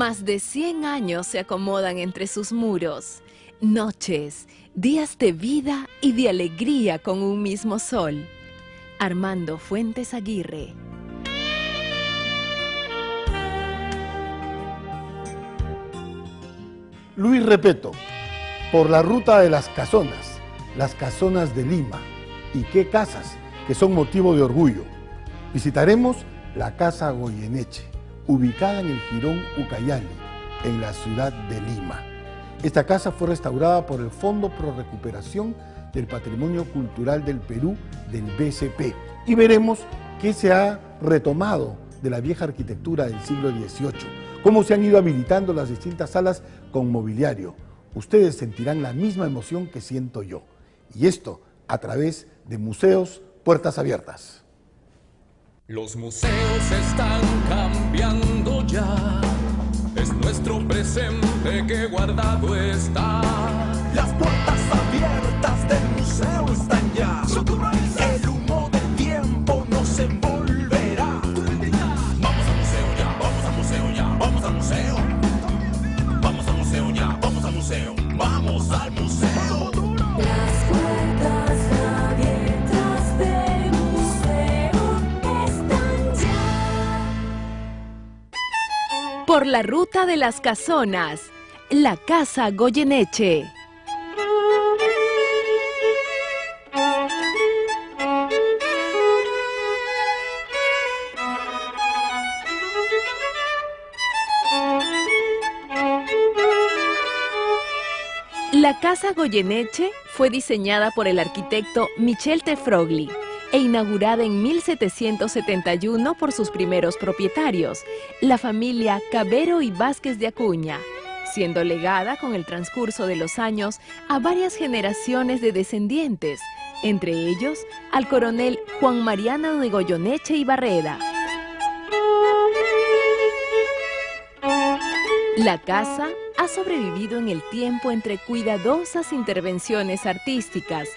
Más de 100 años se acomodan entre sus muros. Noches, días de vida y de alegría con un mismo sol. Armando Fuentes Aguirre. Luis Repetto, por la ruta de las casonas de Lima. ¿Y qué casas? Que son motivo de orgullo. Visitaremos la Casa Goyeneche, ubicada en el Jirón Ucayali, en la ciudad de Lima. Esta casa fue restaurada por el Fondo Pro Recuperación del Patrimonio Cultural del Perú, del BCP. Y veremos qué se ha retomado de la vieja arquitectura del siglo XVIII, cómo se han ido habilitando las distintas salas con mobiliario. Ustedes sentirán la misma emoción que siento yo. Y esto a través de Museos Puertas Abiertas. Los museos están cambiando ya. Es nuestro presente que guardado está. Las puertas abiertas del museo están ya. El humo del tiempo nos envolverá. Vamos al museo ya, vamos al museo ya, vamos al museo. Vamos al museo ya, vamos al museo, vamos al museo. Las puertas abiertas del museo están ya. Por la ruta de las casonas, la Casa Goyeneche. La Casa Goyeneche fue diseñada por el arquitecto Michel Tefrogli e inaugurada en 1771 por sus primeros propietarios, la familia Cabero y Vázquez de Acuña, siendo legada con el transcurso de los años a varias generaciones de descendientes, entre ellos al coronel Juan Mariano de Goyeneche y Barreda. La casa ha sobrevivido en el tiempo entre cuidadosas intervenciones artísticas,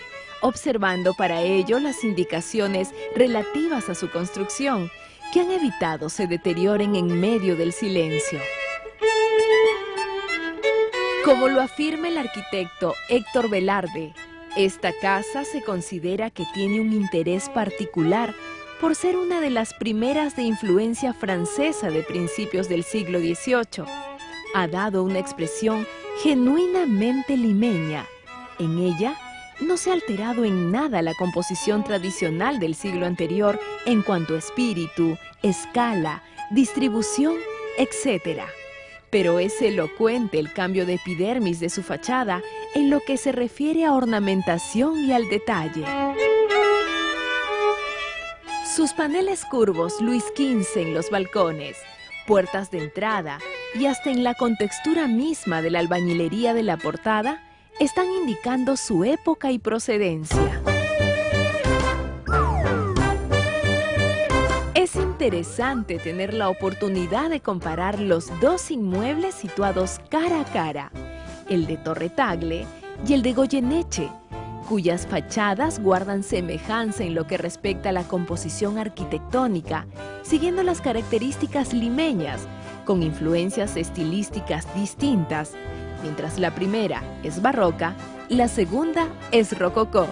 observando para ello las indicaciones relativas a su construcción, que han evitado se deterioren en medio del silencio. Como lo afirma el arquitecto Héctor Velarde, esta casa se considera que tiene un interés particular por ser una de las primeras de influencia francesa de principios del siglo XVIII. Ha dado una expresión genuinamente limeña. En ella no se ha alterado en nada la composición tradicional del siglo anterior en cuanto a espíritu, escala, distribución, etc. Pero es elocuente el cambio de epidermis de su fachada en lo que se refiere a ornamentación y al detalle. Sus paneles curvos Luis XV en los balcones, puertas de entrada y hasta en la contextura misma de la albañilería de la portada están indicando su época y procedencia. Es interesante tener la oportunidad de comparar los dos inmuebles situados cara a cara, el de Torre Tagle y el de Goyeneche, cuyas fachadas guardan semejanza en lo que respecta a la composición arquitectónica, siguiendo las características limeñas, con influencias estilísticas distintas, mientras la primera es barroca, la segunda es rococó.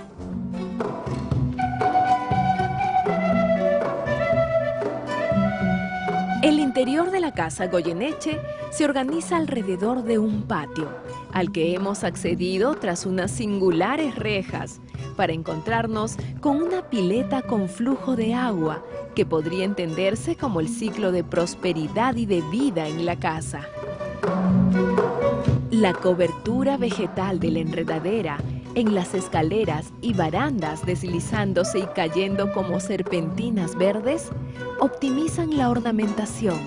El interior de la Casa Goyeneche se organiza alrededor de un patio, al que hemos accedido tras unas singulares rejas, para encontrarnos con una pileta con flujo de agua, que podría entenderse como el ciclo de prosperidad y de vida en la casa. La cobertura vegetal de la enredadera en las escaleras y barandas deslizándose y cayendo como serpentinas verdes, optimizan la ornamentación,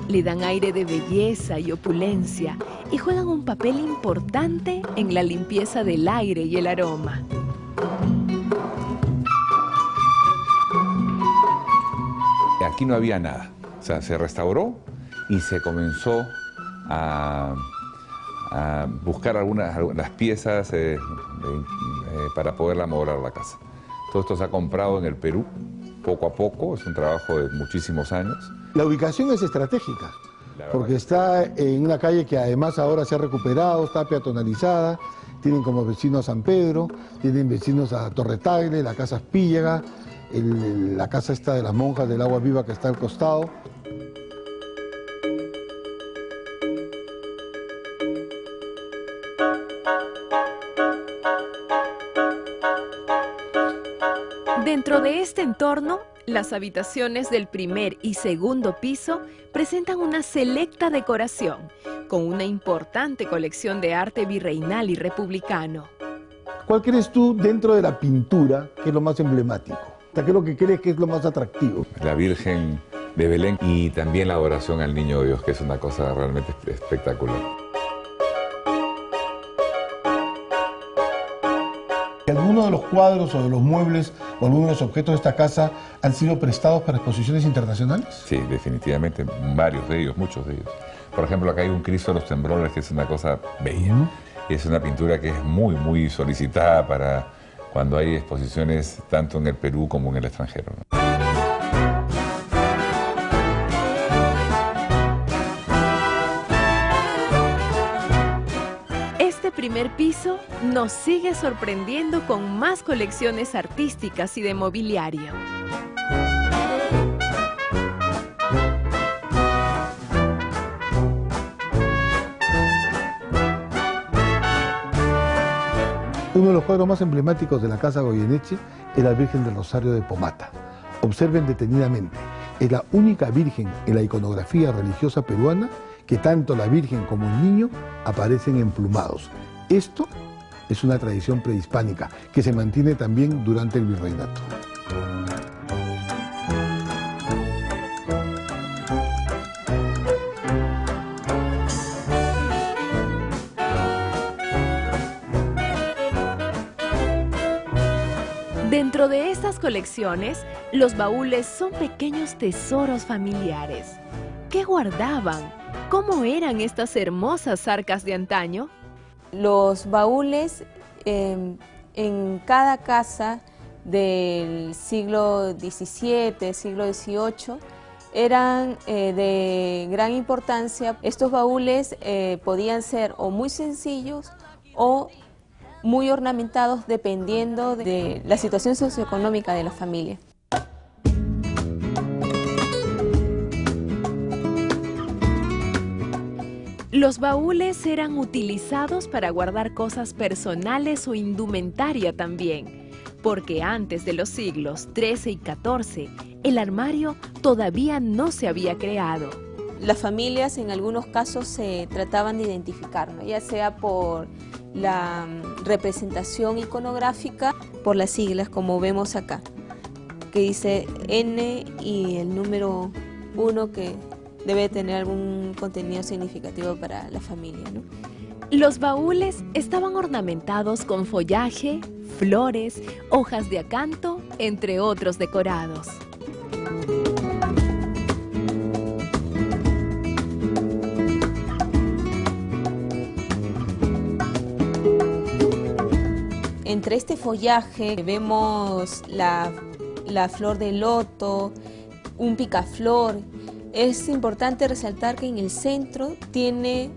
le dan aire de belleza y opulencia y juegan un papel importante en la limpieza del aire y el aroma. Aquí no había nada, o sea, se restauró y se comenzó a buscar algunas piezas para poder amoblar la casa. Todo esto se ha comprado en el Perú, poco a poco, es un trabajo de muchísimos años. La ubicación es estratégica, porque está en una calle que además ahora se ha recuperado, está peatonalizada, tienen como vecinos a San Pedro, tienen vecinos a Torre Tagle, la casa Espíllaga, la casa esta de las monjas del Agua Viva que está al costado. Dentro de este entorno, las habitaciones del primer y segundo piso presentan una selecta decoración, con una importante colección de arte virreinal y republicano. ¿Cuál crees tú dentro de la pintura que es lo más emblemático? ¿Qué es lo que crees que es lo más atractivo? La Virgen de Belén y también la adoración al Niño Dios, que es una cosa realmente espectacular. ¿Algunos de los cuadros o de los muebles o algunos de los objetos de esta casa han sido prestados para exposiciones internacionales? Sí, definitivamente, varios de ellos, muchos de ellos. Por ejemplo, acá hay un Cristo de los Temblores, que es una cosa bella. Es una pintura que es muy, muy solicitada para cuando hay exposiciones tanto en el Perú como en el extranjero, ¿no? Este primer piso nos sigue sorprendiendo con más colecciones artísticas y de mobiliario. Uno de los cuadros más emblemáticos de la Casa Goyeneche es la Virgen del Rosario de Pomata. Observen detenidamente, es la única virgen en la iconografía religiosa peruana que tanto la Virgen como el niño aparecen emplumados. Esto es una tradición prehispánica que se mantiene también durante el virreinato. Dentro de estas colecciones, los baúles son pequeños tesoros familiares. ¿Qué guardaban? ¿Cómo eran estas hermosas arcas de antaño? Los baúles en cada casa del siglo XVII, siglo XVIII, eran de gran importancia. Estos baúles podían ser o muy sencillos o muy ornamentados dependiendo de la situación socioeconómica de la familia. Los baúles eran utilizados para guardar cosas personales o indumentaria también, porque antes de los siglos XIII y XIV, el armario todavía no se había creado. Las familias en algunos casos se trataban de identificar, ¿no? Ya sea por la representación iconográfica, por las siglas como vemos acá, que dice N y el número 1 que debe tener algún contenido significativo para la familia, ¿no? Los baúles estaban ornamentados con follaje, flores, hojas de acanto, entre otros decorados. Entre este follaje vemos la flor de loto, un picaflor. Es importante resaltar que en el centro tiene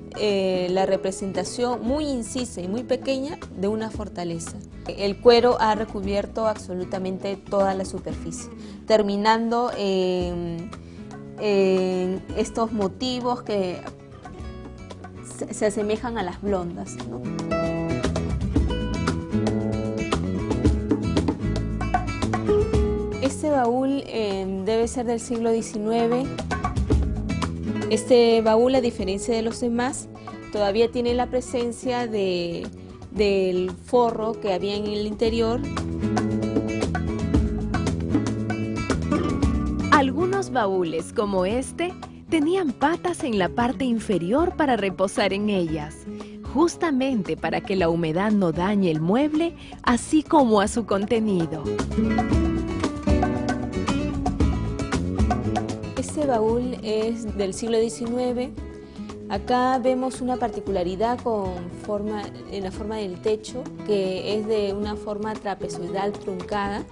la representación muy incisa y muy pequeña de una fortaleza. El cuero ha recubierto absolutamente toda la superficie, terminando en estos motivos que se asemejan a las blondas, ¿no? Este baúl debe ser del siglo XIX. Este baúl, a diferencia de los demás, todavía tiene la presencia del forro que había en el interior. Algunos baúles, como este, tenían patas en la parte inferior para reposar en ellas, justamente para que la humedad no dañe el mueble, así como a su contenido. Este baúl es del siglo XIX. Acá vemos una particularidad en la forma del techo, que es de una forma trapezoidal truncada.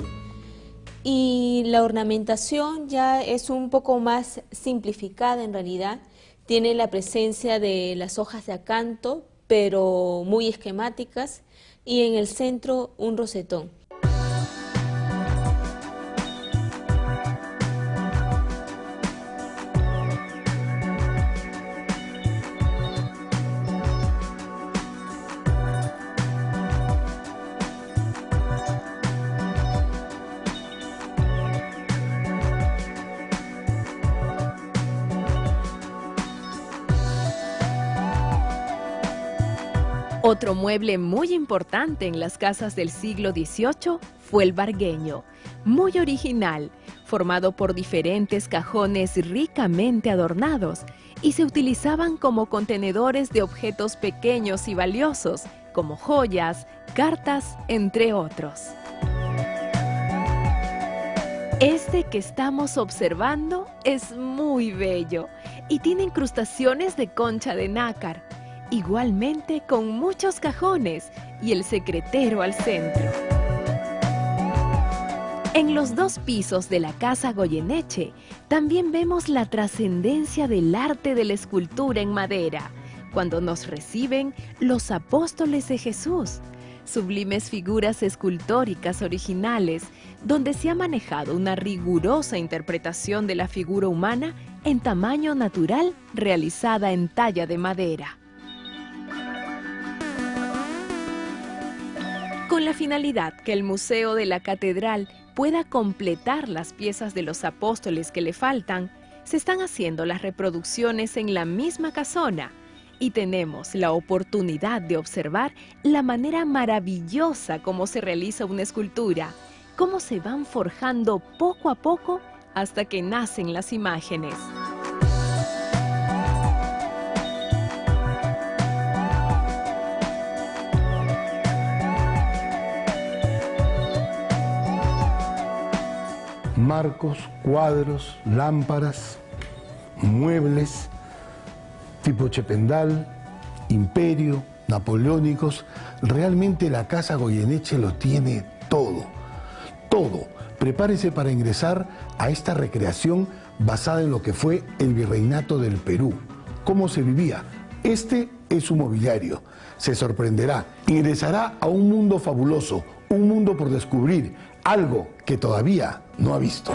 Y la ornamentación ya es un poco más simplificada en realidad. Tiene la presencia de las hojas de acanto, pero muy esquemáticas, y en el centro un rosetón. Otro mueble muy importante en las casas del siglo XVIII fue el vargueño, muy original, formado por diferentes cajones ricamente adornados y se utilizaban como contenedores de objetos pequeños y valiosos, como joyas, cartas, entre otros. Este que estamos observando es muy bello y tiene incrustaciones de concha de nácar, igualmente con muchos cajones y el secretero al centro. En los 2 pisos de la Casa Goyeneche también vemos la trascendencia del arte de la escultura en madera, cuando nos reciben los apóstoles de Jesús, sublimes figuras escultóricas originales, donde se ha manejado una rigurosa interpretación de la figura humana en tamaño natural realizada en talla de madera. Con la finalidad que el Museo de la Catedral pueda completar las piezas de los apóstoles que le faltan, se están haciendo las reproducciones en la misma casona y tenemos la oportunidad de observar la manera maravillosa como se realiza una escultura, cómo se van forjando poco a poco hasta que nacen las imágenes. Marcos, cuadros, lámparas, muebles, tipo Chependal, Imperio, napoleónicos. Realmente la Casa Goyeneche lo tiene todo, todo. Prepárese para ingresar a esta recreación basada en lo que fue el virreinato del Perú. ¿Cómo se vivía? Este es su mobiliario. Se sorprenderá. Ingresará a un mundo fabuloso, un mundo por descubrir, algo que todavía no ha visto.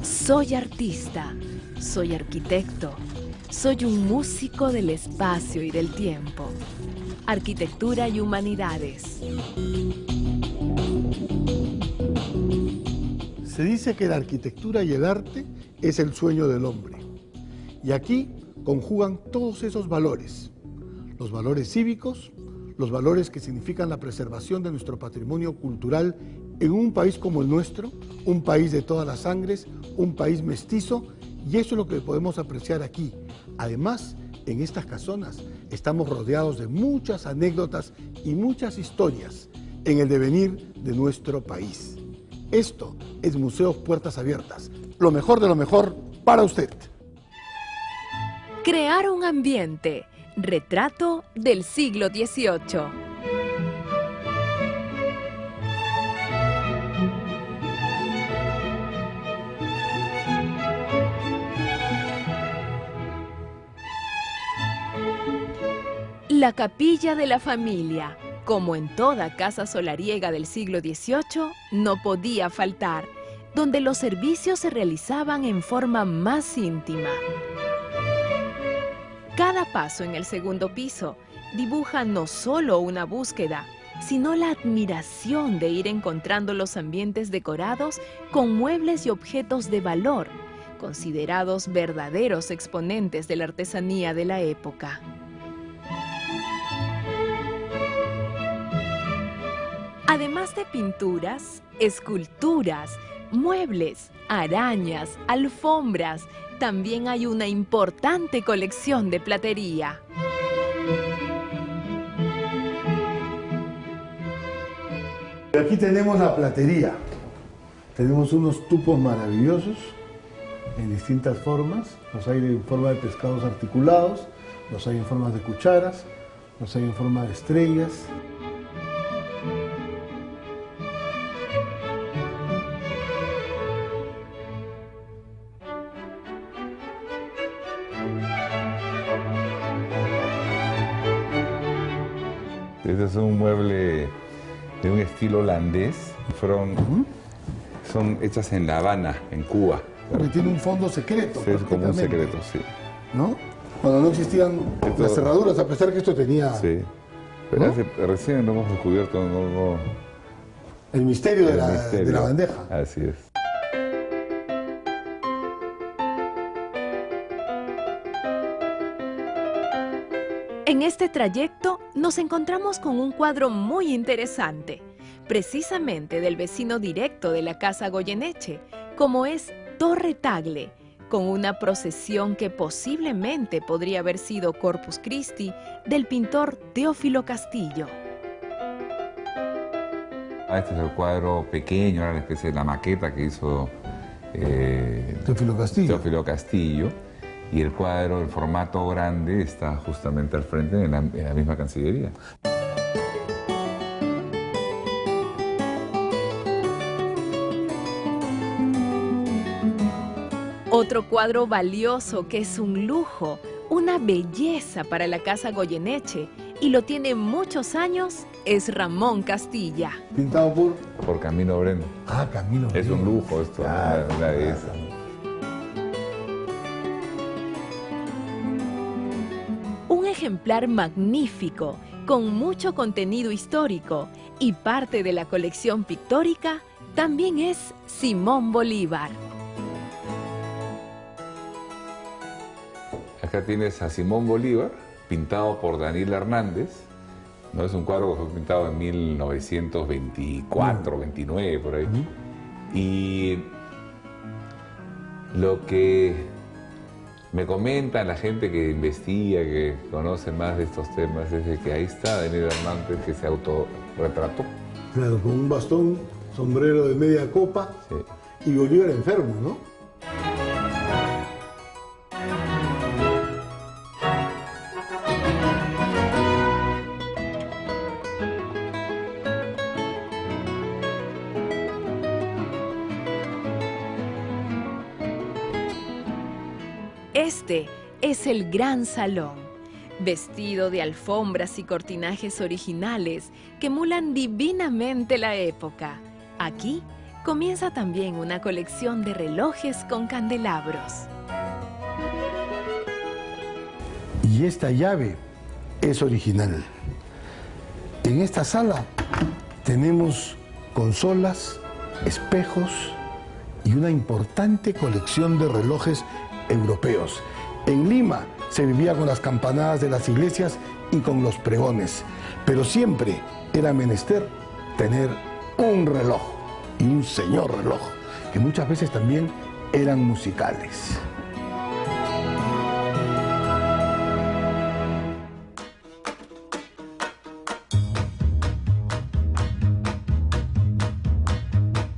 Soy artista, soy arquitecto, soy un músico del espacio y del tiempo. Arquitectura y humanidades. Se dice que la arquitectura y el arte es el sueño del hombre. Y aquí conjugan todos esos valores. Los valores cívicos, los valores que significan la preservación de nuestro patrimonio cultural en un país como el nuestro, un país de todas las sangres, un país mestizo, y eso es lo que podemos apreciar aquí. Además, en estas casonas estamos rodeados de muchas anécdotas y muchas historias en el devenir de nuestro país. Esto es Museos Puertas Abiertas, lo mejor de lo mejor para usted. Crear un ambiente, retrato del siglo XVIII. La capilla de la familia, como en toda casa solariega del siglo XVIII, no podía faltar, donde los servicios se realizaban en forma más íntima. Cada paso en el segundo piso dibuja no solo una búsqueda, sino la admiración de ir encontrando los ambientes decorados con muebles y objetos de valor, considerados verdaderos exponentes de la artesanía de la época. Además de pinturas, esculturas, muebles, arañas, alfombras, también hay una importante colección de platería. Aquí tenemos la platería. Tenemos unos tupos maravillosos en distintas formas. Los hay en forma de pescados articulados, los hay en forma de cucharas, los hay en forma de estrellas. Este es un mueble de un estilo holandés. Son hechas en La Habana, en Cuba. Porque tiene un fondo secreto. Sí, es como un prácticamente, secreto, sí. ¿no? Cuando no existían las cerraduras, a pesar que esto tenía Sí. Pero ¿no? recién lo hemos descubierto, el misterio, el de misterio. la bandeja. Así es. En este trayecto nos encontramos con un cuadro muy interesante, precisamente del vecino directo de la casa Goyeneche, como es Torre Tagle, con una procesión que posiblemente podría haber sido Corpus Christi del pintor Teófilo Castillo. Este es el cuadro pequeño, era una especie de la maqueta que hizo Teófilo Castillo. Teófilo Castillo. Y el cuadro, el formato grande, está justamente al frente en la misma Cancillería. Otro cuadro valioso que es un lujo, una belleza para la casa Goyeneche, y lo tiene muchos años, es Ramón Castilla. Pintado Por Camilo Breno. Camilo. Es un lujo esto, Claro, ¿no? Una de claro. esas. Un ejemplar magnífico, con mucho contenido histórico y parte de la colección pictórica, también es Simón Bolívar. Acá tienes a Simón Bolívar, pintado por Daniel Hernández. ¿No? Es un cuadro que fue pintado en 1924, 29, por ahí. Y lo que me comentan la gente que investiga, que conoce más de estos temas, es de que ahí está Daniel Hernández, que se autorretrató. Claro, con un bastón, sombrero de media copa Sí. y Bolívar enfermo, ¿no? Este es el gran salón, vestido de alfombras y cortinajes originales que emulan divinamente la época. Aquí comienza también una colección de relojes con candelabros. Y esta llave es original. En esta sala tenemos consolas, espejos y una importante colección de relojes europeos. En Lima se vivía con las campanadas de las iglesias y con los pregones, pero siempre era menester tener un reloj, y un señor reloj, que muchas veces también eran musicales.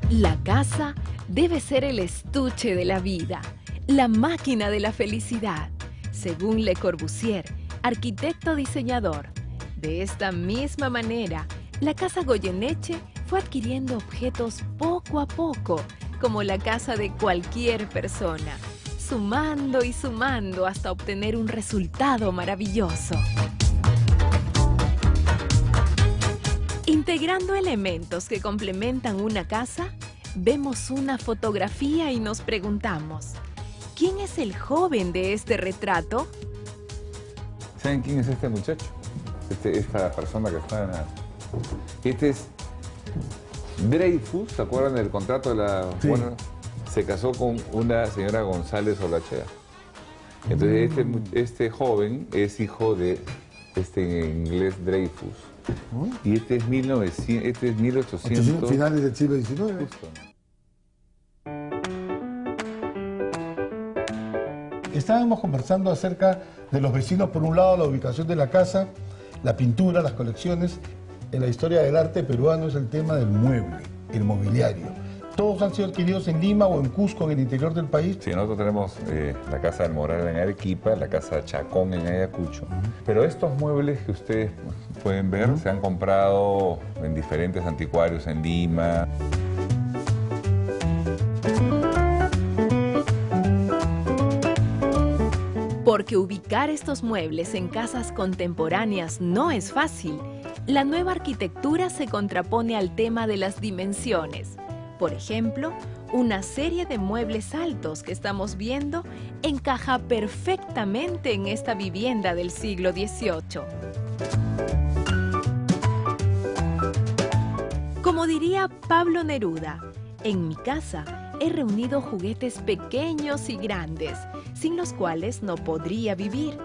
La casa debe ser el estuche de la vida, la máquina de la felicidad, según Le Corbusier, arquitecto diseñador. De esta misma manera, la casa Goyeneche fue adquiriendo objetos poco a poco, como la casa de cualquier persona, sumando y sumando hasta obtener un resultado maravilloso. Integrando elementos que complementan una casa, vemos una fotografía y nos preguntamos, ¿quién es el joven de este retrato? ¿Saben quién es este muchacho? Esta persona que está en la... Este es Dreyfus, ¿se acuerdan del contrato de la... Sí. Bueno, se casó con una señora González Olachea. Entonces este joven es hijo de este inglés Dreyfus. Y este es 1800... Finales del siglo XIX. Justo, ¿no? Estábamos conversando acerca de los vecinos, por un lado la ubicación de la casa, la pintura, las colecciones, en la historia del arte peruano es el tema del mueble, el mobiliario. ¿Todos han sido adquiridos en Lima o en Cusco, en el interior del país? Sí, nosotros tenemos la Casa del Moral en Arequipa, la Casa Chacón en Ayacucho. Pero estos muebles que ustedes pueden ver se han comprado en diferentes anticuarios en Lima. Porque ubicar estos muebles en casas contemporáneas no es fácil. La nueva arquitectura se contrapone al tema de las dimensiones. Por ejemplo, una serie de muebles altos que estamos viendo encaja perfectamente en esta vivienda del siglo XVIII. Como diría Pablo Neruda, en mi casa he reunido juguetes pequeños y grandes, sin los cuales no podría vivir.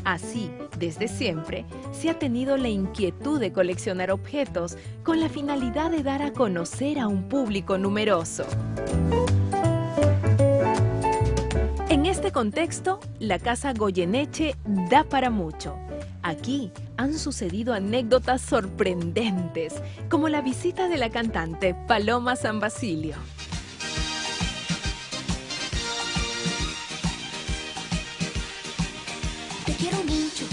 Así, desde siempre, se ha tenido la inquietud de coleccionar objetos con la finalidad de dar a conocer a un público numeroso. En este contexto, la Casa Goyeneche da para mucho. Aquí han sucedido anécdotas sorprendentes, como la visita de la cantante Paloma San Basilio. Te quiero mucho,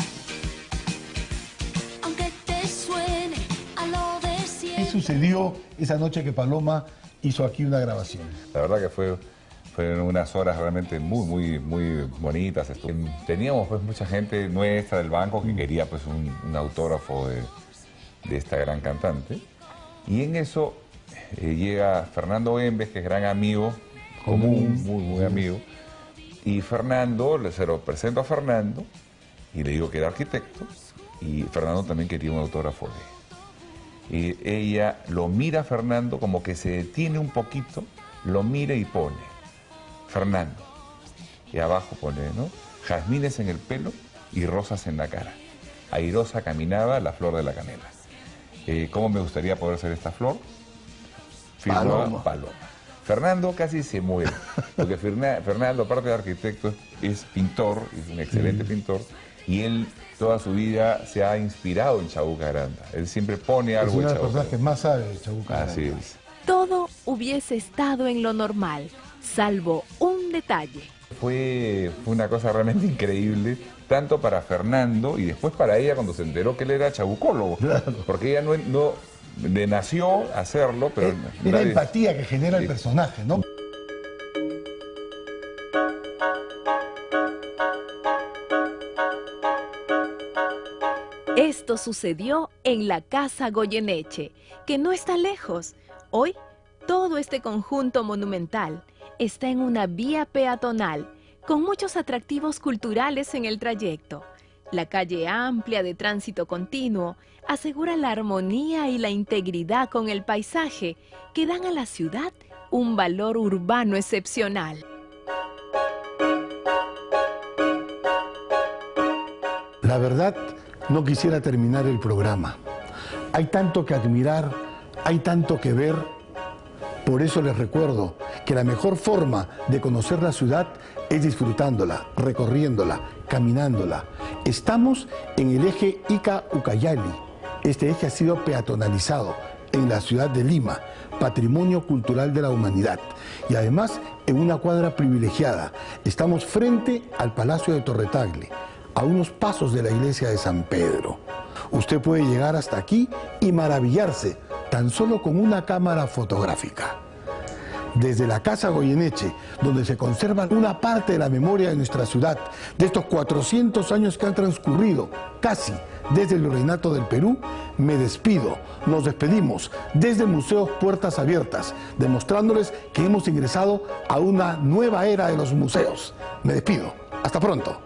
aunque te suene a lo de ¿Qué siempre. sucedió esa noche que Paloma hizo aquí una grabación? La verdad que fueron unas horas realmente muy bonitas. Teníamos pues mucha gente nuestra del banco que quería pues un autógrafo de esta gran cantante. Y en eso llega Fernando Embes, que es gran amigo, común, muy amigo. Y Fernando, se lo presento a Fernando y le digo que era arquitecto. Y Fernando también quería un autógrafo de él. Y ella lo mira a Fernando, como que se detiene un poquito, lo mira y pone Fernando. Y abajo pone, ¿no? Jazmines en el pelo y rosas en la cara. Airosa caminaba la flor de la canela. ¿Cómo me gustaría poder ser esta flor? Firma Paloma. Fernando casi se muere, porque Fernando, aparte de arquitecto, es pintor, es un excelente pintor, y él toda su vida se ha inspirado en Chabuca Granda. Él siempre pone algo en Es una de las Chabuca personas que más sabe de Chabuca Granda. Así es. Todo hubiese estado en lo normal, salvo un detalle. Fue una cosa realmente increíble, tanto para Fernando y después para ella cuando se enteró que él era chabucólogo. Claro. Porque ella no le nació hacerlo, pero... Es la nadie- empatía que genera el Sí. personaje, ¿no? Esto sucedió en la Casa Goyeneche, que no está lejos. Hoy, todo este conjunto monumental está en una vía peatonal, con muchos atractivos culturales en el trayecto. La calle amplia de tránsito continuo asegura la armonía y la integridad con el paisaje que dan a la ciudad un valor urbano excepcional. La verdad, no quisiera terminar el programa. Hay tanto que admirar, hay tanto que ver. Por eso les recuerdo que la mejor forma de conocer la ciudad es disfrutándola, recorriéndola, caminándola. Estamos en el eje Ica-Ucayali. Este eje ha sido peatonalizado en la ciudad de Lima, Patrimonio Cultural de la Humanidad. Y además en una cuadra privilegiada. Estamos frente al Palacio de Torretagle, a unos pasos de la iglesia de San Pedro. Usted puede llegar hasta aquí y maravillarse tan solo con una cámara fotográfica. Desde la Casa Goyeneche, donde se conserva una parte de la memoria de nuestra ciudad, de estos 400 años que han transcurrido, casi desde el Virreinato del Perú, me despido. Nos despedimos desde el Museo Puertas Abiertas, demostrándoles que hemos ingresado a una nueva era de los museos. Me despido. Hasta pronto.